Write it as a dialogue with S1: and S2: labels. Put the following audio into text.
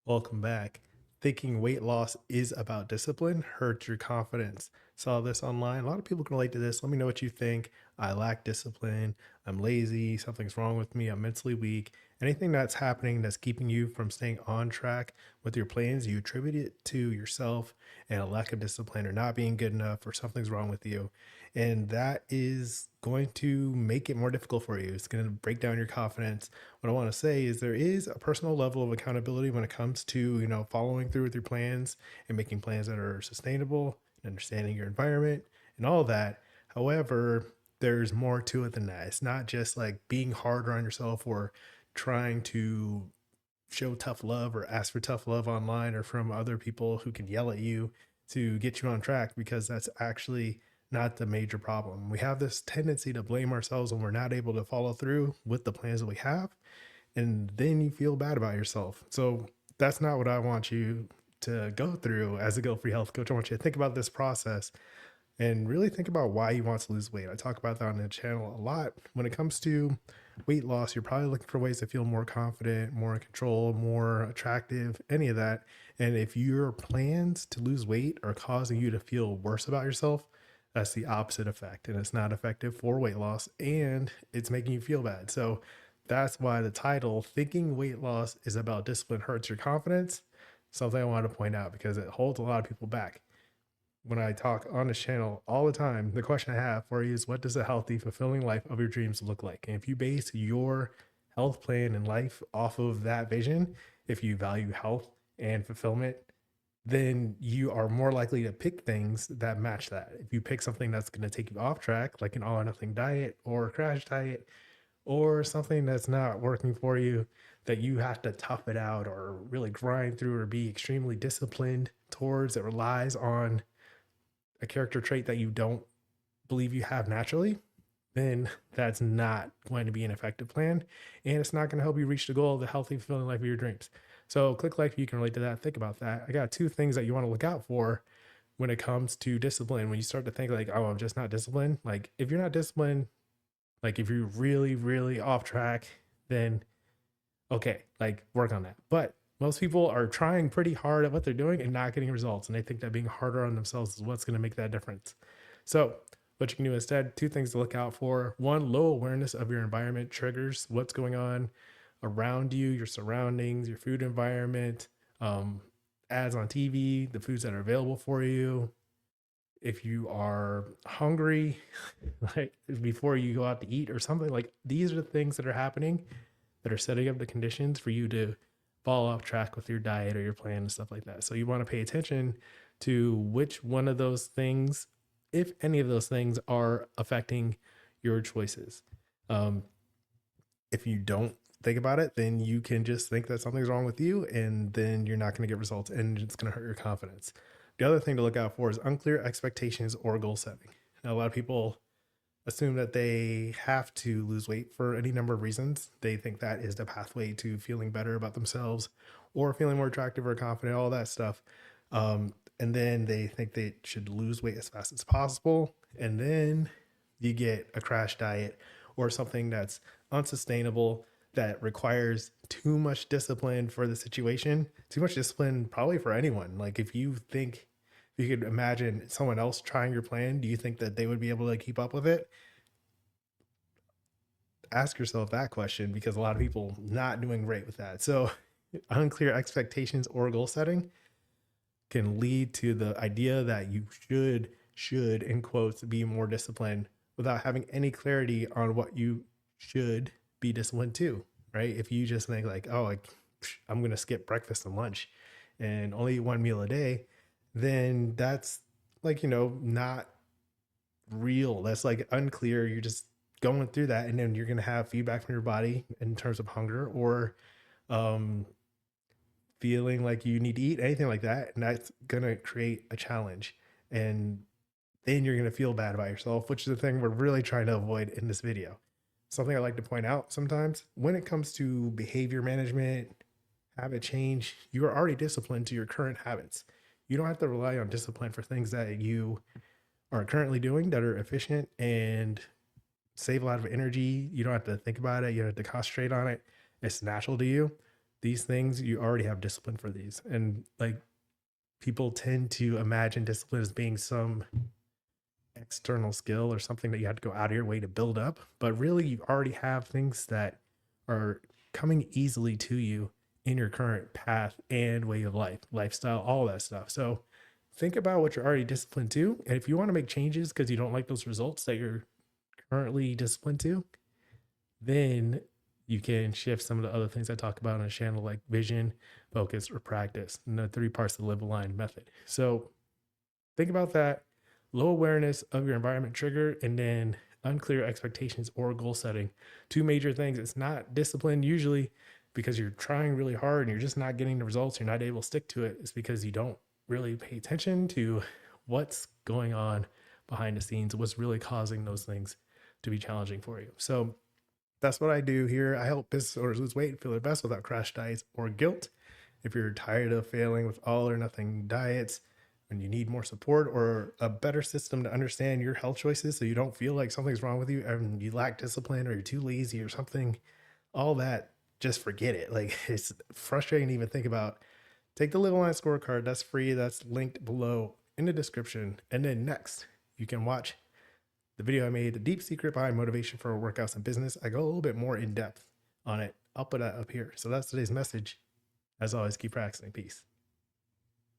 S1: Welcome back. Thinking weight loss is about discipline hurts your confidence. Saw this online. A lot of people can relate to this. Let me know what you think. I lack discipline. I'm lazy. Something's wrong with me. I'm mentally weak. Anything that's happening that's keeping you from staying on track with your plans, you attribute it to yourself and a lack of discipline or not being good enough or something's wrong with you. And that is going to make it more difficult for you. It's going to break down your confidence. What I want to say is there is a personal level of accountability when it comes to, following through with your plans and making plans that are sustainable and understanding your environment and all of that. However, there's more to it than that. It's not just like being harder on yourself or trying to show tough love or ask for tough love online or from other people who can yell at you to get you on track, because that's actually not the major problem. We have this tendency to blame ourselves when we're not able to follow through with the plans that we have, and then you feel bad about yourself. So that's not what I want you to go through as a guilt free health coach. I want you to think about this process and really think about why you want to lose weight. I talk about that on the channel a lot. When it comes to weight loss, you're probably looking for ways to feel more confident, more in control, more attractive, any of that. And if your plans to lose weight are causing you to feel worse about yourself, that's the opposite effect. And it's not effective for weight loss and it's making you feel bad. So that's why the title, Thinking Weight Loss is About Discipline Hurts Your Confidence, something I want to point out because it holds a lot of people back. When I talk on this channel all the time, the question I have for you is, what does a healthy, fulfilling life of your dreams look like? And if you base your health plan and life off of that vision, if you value health and fulfillment, then you are more likely to pick things that match that. If you pick something that's going to take you off track, like an all or nothing diet or a crash diet, or something that's not working for you, that you have to tough it out or really grind through or be extremely disciplined towards, that relies on a character trait that you don't believe you have naturally, then that's not going to be an effective plan. And it's not going to help you reach the goal of the healthy, fulfilling life of your dreams. So click like if you can relate to that. Think about that. I got two things that you want to look out for when it comes to discipline. When you start to think like, oh, I'm just not disciplined. Like if you're not disciplined, like if you're really, really off track, then okay, like work on that. But most people are trying pretty hard at what they're doing and not getting results. And they think that being harder on themselves is what's going to make that difference. So, what you can do instead, two things to look out for. One, low awareness of your environment triggers what's going on around you, your surroundings, your food environment, um, ads on TV, the foods that are available for you. If you are hungry, like before you go out to eat or something, like these are the things that are happening that are setting up the conditions for you to fall off track with your diet or your plan and stuff like that. So you want to pay attention to which one of those things, if any of those things, are affecting your choices. Um, if you don't think about it, then you can just think that something's wrong with you, and then you're not going to get results, and it's going to hurt your confidence. The other thing to look out for is unclear expectations or goal setting. Now, a lot of people assume that they have to lose weight for any number of reasons. They think that is the pathway to feeling better about themselves or feeling more attractive or confident, all that stuff. And then they think they should lose weight as fast as possible. And then you get a crash diet or something that's unsustainable, that requires too much discipline for the situation, too much discipline probably for anyone. Like if you think, if you could imagine someone else trying your plan, do you think that they would be able to keep up with it? Ask yourself that question, because a lot of people not doing great with that. So unclear expectations or goal setting can lead to the idea that you should in quotes be more disciplined without having any clarity on what you should be disciplined to, right? If you just think like, oh, I'm going to skip breakfast and lunch and only eat one meal a day, then that's like, not real. That's like unclear. You're just going through that, and then you're going to have feedback from your body in terms of hunger or um, feeling like you need to eat, anything like that. And that's going to create a challenge. And then you're going to feel bad about yourself, which is the thing we're really trying to avoid in this video. Something I like to point out sometimes when it comes to behavior management, habit change, you are already disciplined to your current habits. You don't have to rely on discipline for things that you are currently doing that are efficient and save a lot of energy. You don't have to think about it. You don't have to concentrate on it. It's natural to you. these things, you already have discipline for these. And like people tend to imagine discipline as being some external skill or something that you have to go out of your way to build up. But really, you already have things that are coming easily to you in your current path and way of life, lifestyle, all that stuff. So think about what you're already disciplined to. And if you want to make changes because you don't like those results that you're currently disciplined to, then you can shift some of the other things I talk about on a channel like vision, focus, or practice, and the three parts of the live aligned method. So think about that. Low awareness of your environment trigger, and then unclear expectations or goal setting. Two major things. It's not discipline usually because you're trying really hard and you're just not getting the results. You're not able to stick to it. It's because you don't really pay attention to what's going on behind the scenes, what's really causing those things to be challenging for you. So that's what I do here. I help business owners lose weight and feel their best without crash diets or guilt. If you're tired of failing with all or nothing diets, and you need more support or a better system to understand your health choices so you don't feel like something's wrong with you and you lack discipline or you're too lazy or something, all that, just forget it. Like it's frustrating to even think about. Take the Live Aligned scorecard. That's free. That's linked below in the description. And then next, you can watch the video I made, The Deep Secret Behind Motivation for Workouts and Business. I go a little bit more in depth on it. I'll put that up here. So that's today's message. As always, keep practicing. Peace.